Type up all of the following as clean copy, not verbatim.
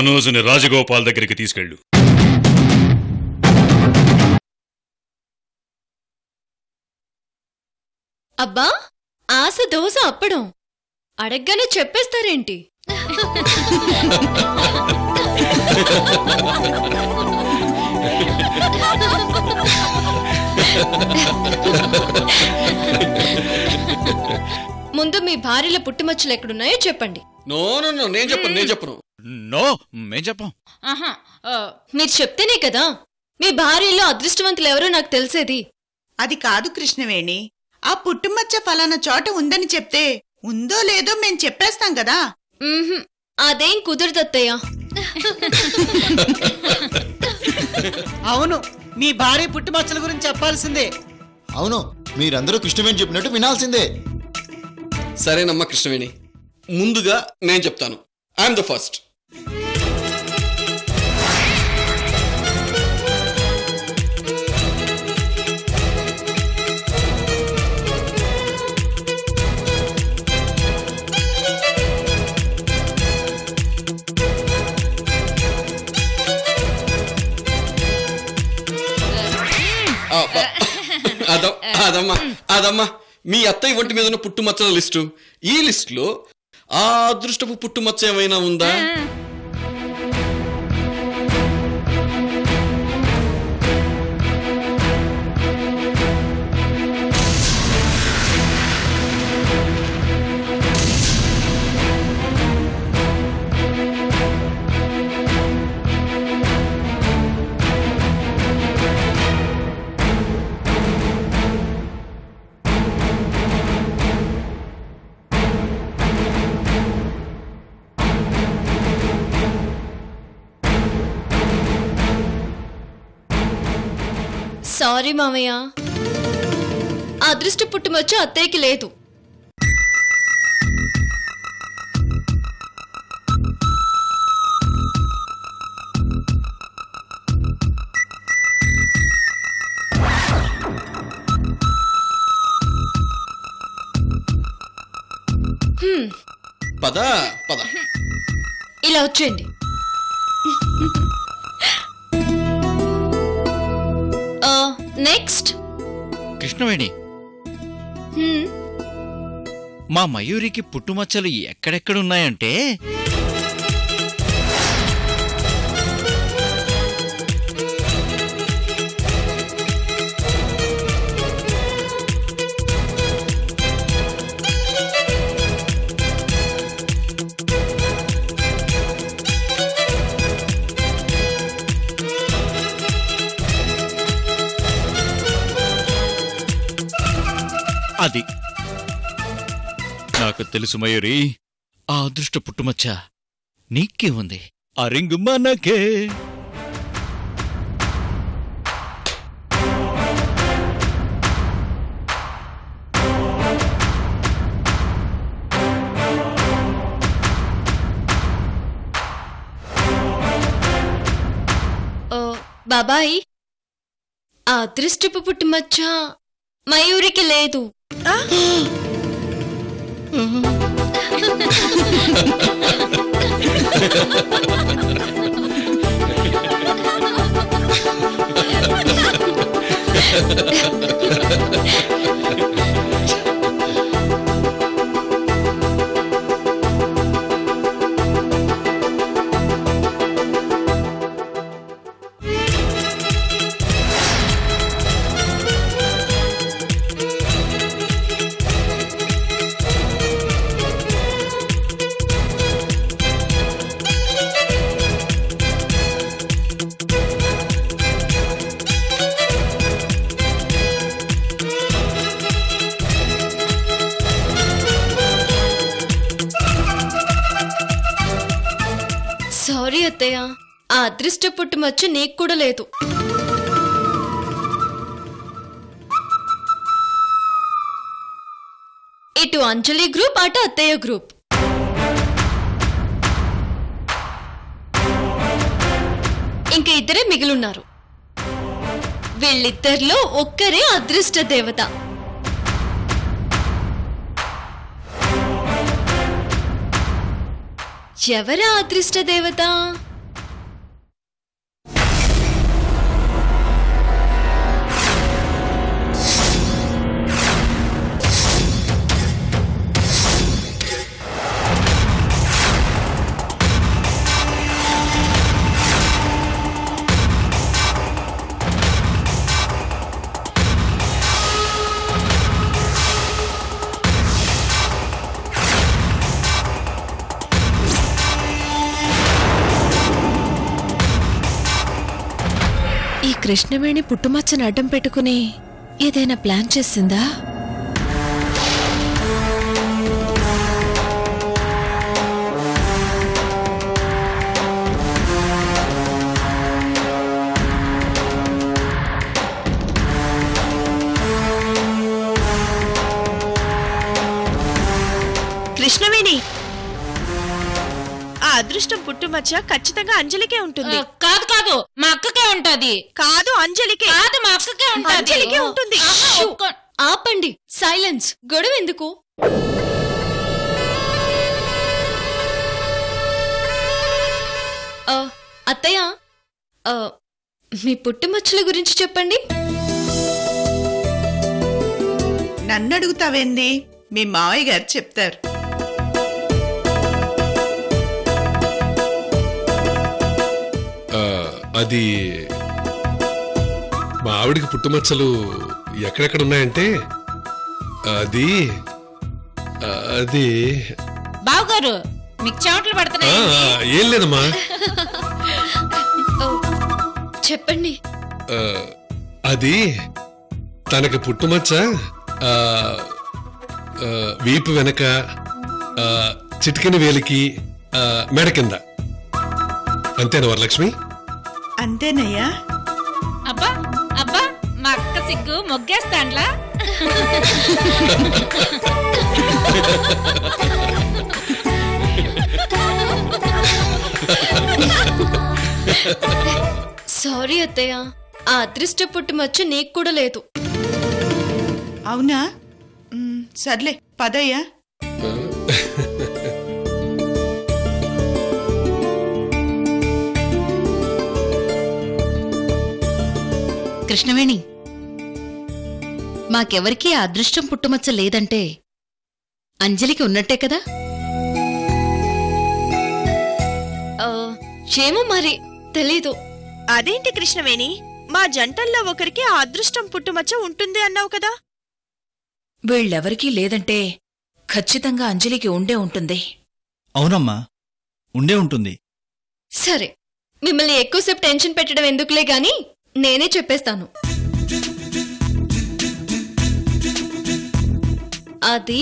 మనోజ్ని రాజగోపాల్ దగ్గరికి తీసుకెళ్ళు. అబ్బా, ఆశ దోశ అప్పడం అడగ్గానే చెప్పేస్తారేంటి? ముందు మీ భార్యల పుట్టుమచ్చలు ఎక్కడున్నాయో చెప్పండి. నో నో నో, నేను చెప్పను. నో, మేం చెప్పం. మీరు చెప్తేనే కదా మీ భార్యలో అదృష్టవంతులు ఎవరో నాకు తెలిసేది. అది కాదు కృష్ణవేణి, ఆ పుట్టుమచ్చ ఫలానా చోట ఉందని చెప్తే ఉందో లేదో మేం చెప్పేస్తాం కదా. అదేం కుదరదత్తయ్య. అవును, మీ భార్య పుట్టుమచ్చల గురించి చెప్పాల్సిందే. అవును, మీరందరూ కృష్ణవేణి చెప్పినట్టు వినాల్సిందే. సరేనమ్మా కృష్ణవేణి, ముందుగా నేను చెప్తాను. I'm the first. అదమ్మా మీ అత్తయ్య ఒంటి మీద ఉన్న పుట్టుమచ్చల లిస్టు. ఈ లిస్టులో ఆ అదృష్టపు పుట్టుమచ్చ ఏమైనా ఉందా? సారీ మామయ్య, అదృష్ట పుట్టుమచ్చ అత్తయ్యకి లేదు. పద పద, ఇలా వచ్చేయండి. నెక్స్ట్ కృష్ణవేణి, మా మయూరికి పుట్టుమచ్చలు ఎక్కడెక్కడున్నాయంటే అది. నాకు తెలుసు మయూరి, ఆ అదృష్ట పుట్టుమచ్చ నీకే ఉంది. ఆ రింగు మనకే. బాబాయ్, ఆ అదృష్టపు పుట్టుమచ్చ మయూరికి లేదు. సారీ అత్తయ్య, ఆ అదృష్ట పుట్టుమచ్చ నీకు కూడా లేదు. ఇటు అంజలి గ్రూప్, అటు అత్తయ్య గ్రూప్. ఇంక ఇద్దరే మిగిలిన్నారు. వీళ్ళిద్దరిలో ఒక్కరే అదృష్ట దేవత. ఎవరా అదృష్ట దేవత? కృష్ణవేణి పుట్టుమచ్చని అడ్డం పెట్టుకుని ఏదైనా ప్లాన్ చేసిందా? కృష్ణవేణి, ఆ అదృష్టం పుట్టుమచ్చ ఖచ్చితంగా అంజలికే ఉంటుంది. కాదు కాదు, మా అక్కకే ఉంటది. కాదు, అంజలికే. కాదు, మా అక్కకే ఉంటది. అంజలికే ఉంటుంది. ఆపండి, సైలెన్స్. గొడవ ఎందుకు? అత్తయ్య, మీ పుట్టుమచ్చల గురించి చెప్పండి. నన్ను అడుగుతావేంది? మీ మావయ్య గారు చెప్తారు. అది మా ఆవిడికి పుట్టుమచ్చలు ఎక్కడెక్కడ ఉన్నాయంటే అది అది బావగారు, మీకు చెమటలు పడుతున్నాయి. ఏం లేదమ్మా. చెప్పండి. అది తనకి పుట్టుమచ్చ వీపు వెనక, చిటికెన వేలికి, మెడ కింద. అంతేనా వరలక్ష్మి? అంతేనయ్యా. అబ్బా అబ్బా, మా అక్క సిగ్గు మొగ్గేస్తాండ్లా. సారీ అత్తయ్య, ఆ అదృష్ట పుట్టుమచ్చ నీకు కూడా లేదు. అవునా? సర్లే, పదయ్యా. కృష్ణవేణి, మాకెవరికీ ఆ అదృష్టం పుట్టుమచ్చ లేదంటే అంజలికి ఉన్నట్టే కదా? ఏమో మరి, తెలీదు. అదేంటి కృష్ణవేణి, మా జంటల్లో ఒకరికి ఆ అదృష్టం పుట్టుమచ్చ ఉంటుంది అన్నావు కదా? వీళ్ళెవరికీ లేదంటే ఖచ్చితంగా అంజలికి ఉండే ఉంటుంది. అవునమ్మా, ఉండే ఉంటుంది. సరే, మిమ్మల్ని ఎక్కువసేపు టెన్షన్ పెట్టడం ఎందుకులే గాని నేనే చెప్పేస్తాను. అది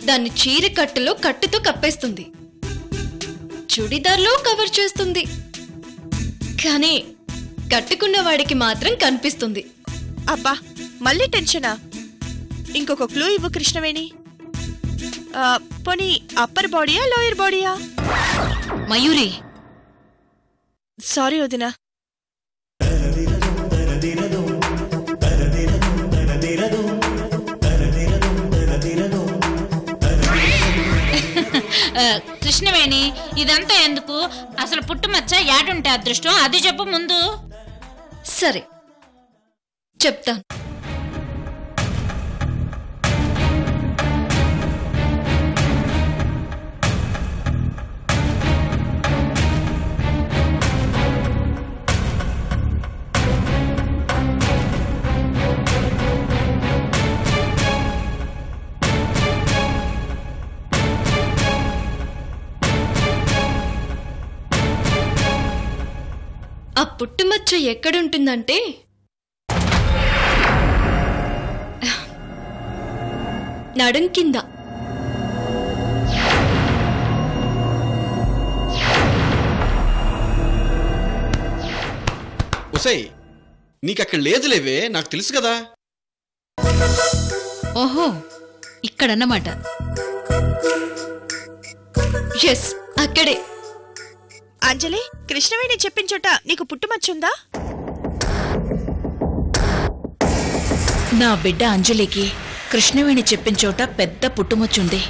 దాన్ని చీర కట్టులో కట్టుతో కప్పేస్తుంది, చుడిదార్లో కవర్ చేస్తుంది, కానీ కట్టుకున్న వాడికి మాత్రం కనిపిస్తుంది. అబ్బా, మళ్ళీ టెన్షనా? ఇంకొక క్లూ ఇవ్వు కృష్ణవేణి. పోనీ అప్పర్ బాడీయా, లోయర్ బాడీయా? మయూరి. సారీ వదినా. కృష్ణవేణి, ఇదంతా ఎందుకు? అసలు పుట్టుమచ్చ యాడుంటే అదృష్టం అది చెప్పు ముందు. సరే చెప్తాను. ఆ పుట్టుమచ్చ ఎక్కడుంటుందంటే నడుం కింద. ఉసై, నీకక్కడ లేదులేవే, నాకు తెలుసు కదా. ఓహో, ఇక్కడన్నమాట. ఎస్, అక్కడే. అంజలి, కృష్ణవేణి చెప్పిన చోట నీకు పుట్టుమచ్చుందా? నా బిడ్డ అంజలికి కృష్ణవేణి చెప్పిన చోట పెద్ద పుట్టుమచ్చుంది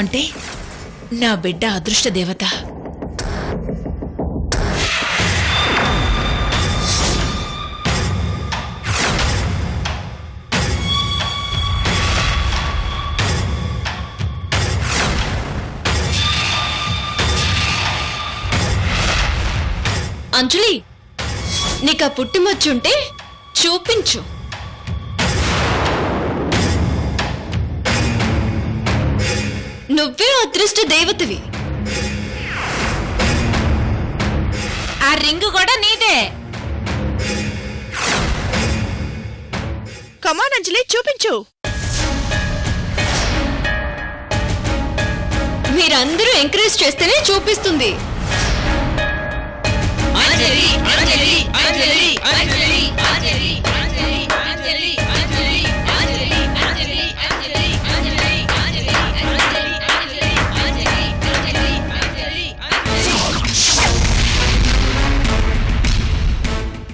అంటే నా బిడ్డ అదృష్ట దేవత. అంజలి, నీకు ఆ పుట్టుమచ్చుంటే చూపించు. నువ్వే అదృష్ట దేవతవి. ఆ రింగు కూడా నీదే. కమాన్ అంజలి, చూపించు. మీరందరూ ఎంకరేజ్ చేస్తేనే చూపిస్తుంది.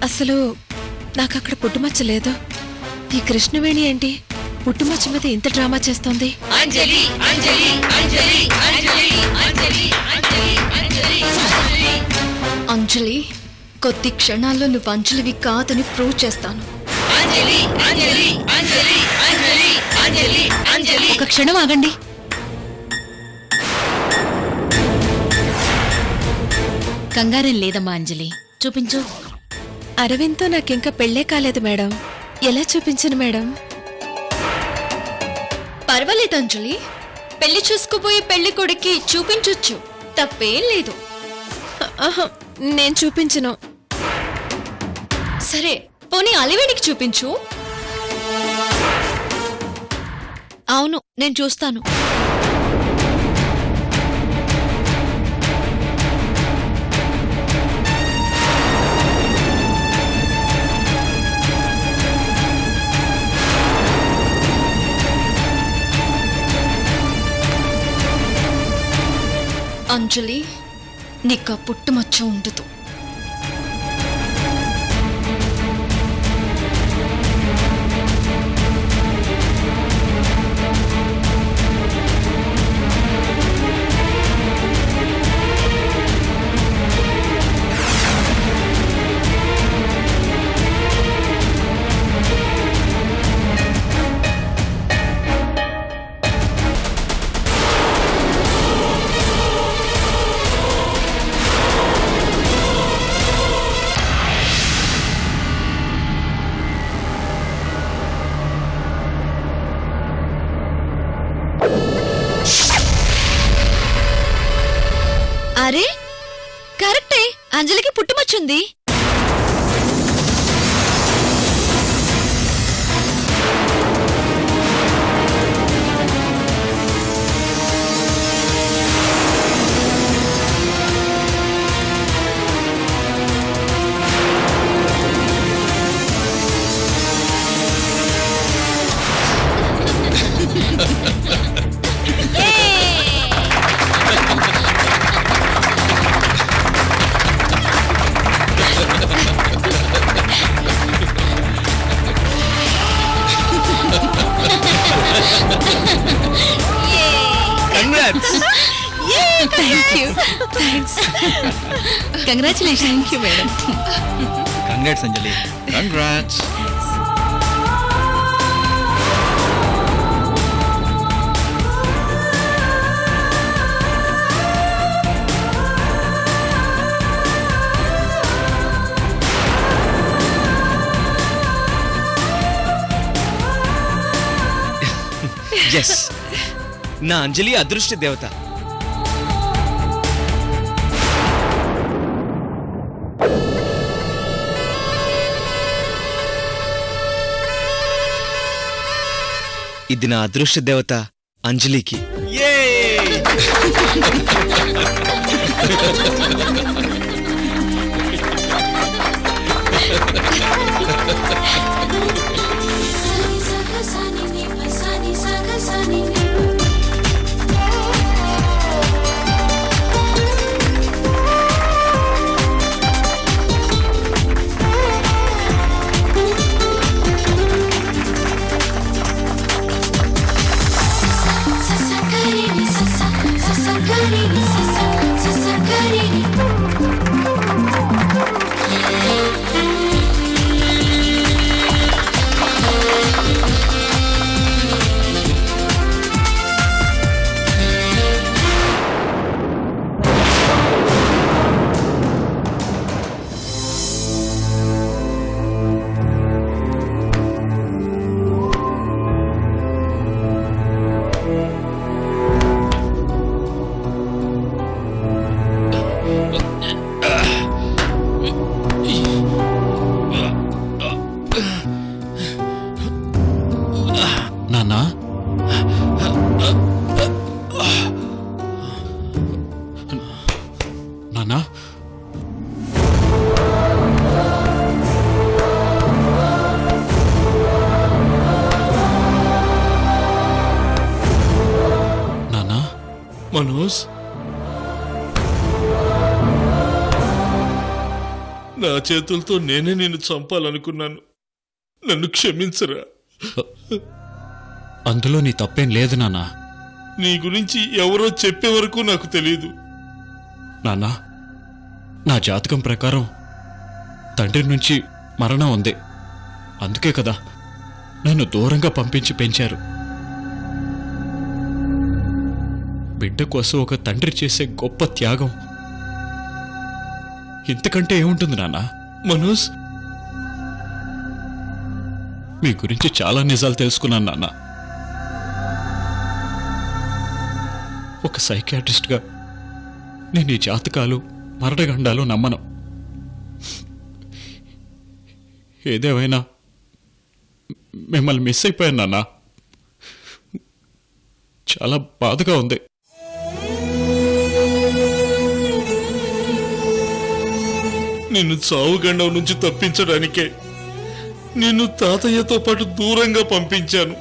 అసలు నాకు అక్కడ పుట్టుమచ్చ లేదు. ఈ కృష్ణవేణి ఏంటి పుట్టుమచ్చ మీద ఇంత డ్రామా చేస్తోంది? అంజలి, కొద్ది క్షణాల్లో నువ్వు అంజలివి కాదని ప్రూవ్ చేస్తాను. ఒక క్షణం ఆగండి. కంగారేం లేదమ్మా అంజలి, చూపించు. అరవింద్తో నాకింకా పెళ్ళే కాలేదు మేడం. ఎలా చూపించను మేడం? పర్వాలేదు అంజలి, పెళ్లి చూసుకుపోయే పెళ్లి కొడుక్కి చూపించొచ్చు, తప్పేం లేదు. నేను చూపించను. సరే, పోనీ అలివేడికి చూపించు. అవును, నేను చూస్తాను. అంజలి, నీకు ఆ పుట్టుమచ్చ ఉండదు. అరే కరెక్టే, అంజలికి పుట్టుమచ్చుంది. Congratulation. Thank you madam. Congrats Anjali. Congrats. Yes, నా అంజలి అదృష్ట దేవత. ఇది నా అదృష్ట దేవత అంజలికి. మనోజ్, నా చేతులతో నేనే నిన్ను చంపాలనుకున్నాను. నన్ను క్షమించరా. అందులో నీ తప్పేం లేదు నాన్నా. నీ గురించి ఎవరో చెప్పే వరకు నాకు తెలియదు. నాన్నా, నా జాతకం ప్రకారం తండ్రి నుంచి మరణం ఉంది. అందుకే కదా నన్ను దూరంగా పంపించి పెంచారు. బిడ్డ కోసం ఒక తండ్రి చేసే గొప్ప త్యాగం ఇంతకంటే ఏముంటుంది నాన్నా? మనోజ్, మీ గురించి చాలా నిజాలు తెలుసుకున్నాను నాన్న. ఒక సైకియాట్రిస్ట్గా నేను ఈ జాతకాలు మరణగండాలు నమ్మను. ఏదేమైనా మిమ్మల్ని మిస్ అయిపోయాను నాన్న. చాలా బాధగా ఉంది. నిన్ను చావుగండం నుంచి తప్పించడానికే నిన్ను తాతయ్యతో పాటు దూరంగా పంపించాను.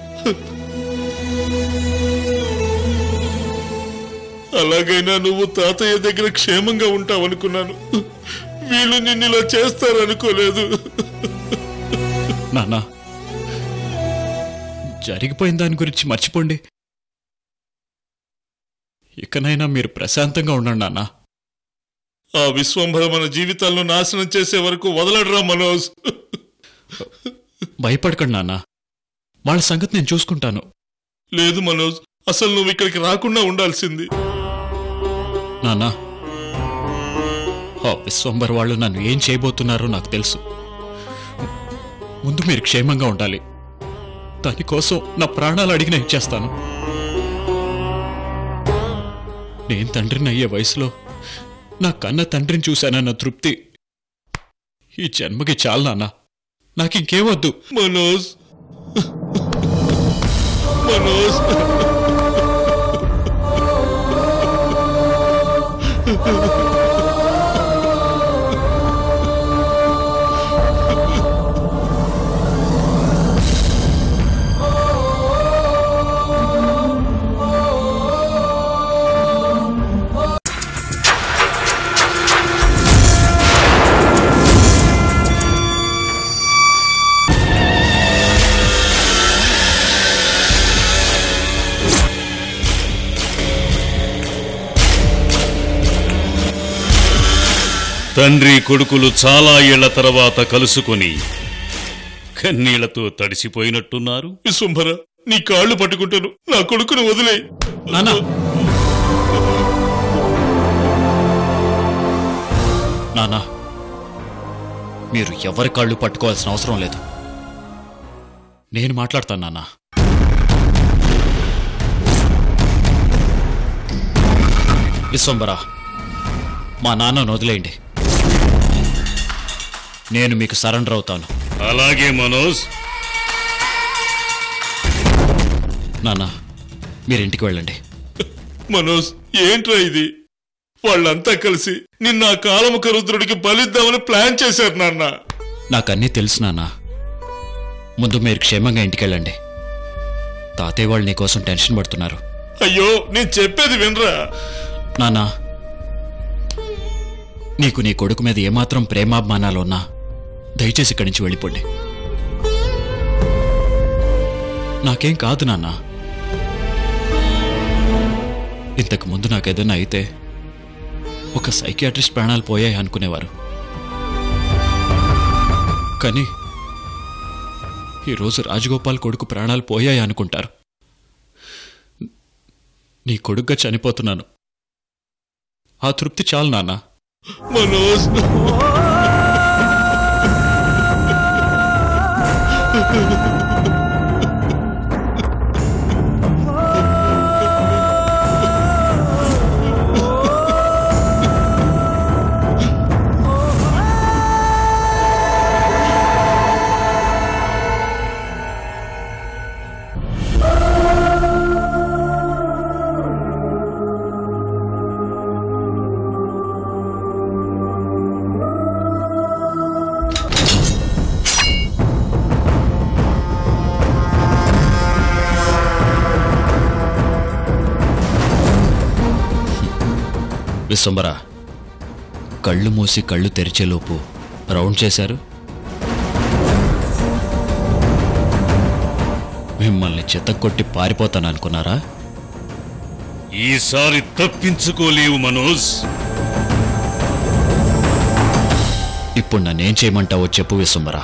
అలాగైనా నువ్వు తాతయ్య దగ్గర క్షేమంగా ఉంటావనుకున్నాను. వీళ్ళు నిన్ను ఇలా చేస్తారనుకోలేదు. నాన్న, జరిగిపోయిన దాని గురించి మర్చిపోండి. ఇకనైనా మీరు ప్రశాంతంగా ఉండండి నాన్న. ఆ విశ్వంభర మన జీవితాలను నాశనం చేసే వరకు వదలడరా మనోజ్. భయపడకండి నాన్న, వాళ్ళ సంగతి నేను చూసుకుంటాను. లేదు మనోజ్, అసలు నువ్వు ఇక్కడికి రాకుండా ఉండాల్సింది. నాన్న, ఆ విశ్వంబర్ వాళ్ళు నన్ను ఏం చేయబోతున్నారో నాకు తెలుసు. ముందు మీరు క్షేమంగా ఉండాలి. దానికోసం నా ప్రాణాలు అడిగిన ఇచ్చేస్తాను. నేను తండ్రిని అయ్యే వయసులో నా కన్న తండ్రిని చూశానన్న తృప్తి ఈ జన్మకి చాలు నాన్న. నాకింకేమొద్దు. మనోజ్, మనోజ్, తండ్రి కొడుకులు చాలా ఏళ్ల తర్వాత కలుసుకొని కన్నీళ్లతో తడిసిపోయినట్టున్నారు. విశ్వంభర, నీ కాళ్ళు పట్టుకుంటాను. నా కొడుకును వదిలే. నానా, మీరు ఎవరి కాళ్ళు పట్టుకోవాల్సిన అవసరం లేదు. నేను మాట్లాడతాను నాన్నా. విశ్వంబరా, మా నాన్నను వదిలేయండి. నేను మీకు సరెండర్ అవుతాను. అలాగే మనోజ్. నాన్న, మీరింటికి వెళ్ళండి. మనోజ్, ఏంట్రా ఇది? వాళ్ళంతా కలిసి నిన్న కాలముఖ రుద్రుడికి బలిద్దామని ప్లాన్ చేశారు నాన్న. నాకన్నీ తెలుసు నాన్న. ముందు మీరు క్షేమంగా ఇంటికెళ్ళండి. తాతయ్య వాళ్ళు నీకోసం టెన్షన్ పడుతున్నారు. అయ్యో, నేను చెప్పేది వినరా నాన్నా. నీకు నీ కొడుకు మీద ఏమాత్రం ప్రేమాభిమానాలు ఉన్నా దయచేసి ఇక్కడి నుంచి వెళ్ళిపోండి. నాకేం కాదు నాన్న. ఇంతకు ముందు నాకేదైనా అయితే ఒక సైకియాట్రిస్ట్ ప్రాణాలు పోయాయి అనుకునేవారు. కానీ ఈరోజు రాజగోపాల్ కొడుకు ప్రాణాలు పోయాయి అనుకుంటారు. నీ కొడుకుగా చనిపోతున్నాను. ఆ తృప్తి చాలు నాన్న. మనోజ్, విశ్వంబరా, కళ్ళు మూసి కళ్ళు తెరిచేలోపు రౌండ్ చేశారు. మిమ్మల్ని చెత్తకొట్టి పారిపోతాననుకున్నారా? ఈసారి తప్పించుకోలేవు మనోజ్. ఇప్పుడు నన్నేం చేయమంటావో చెప్పు విశ్వంబరా.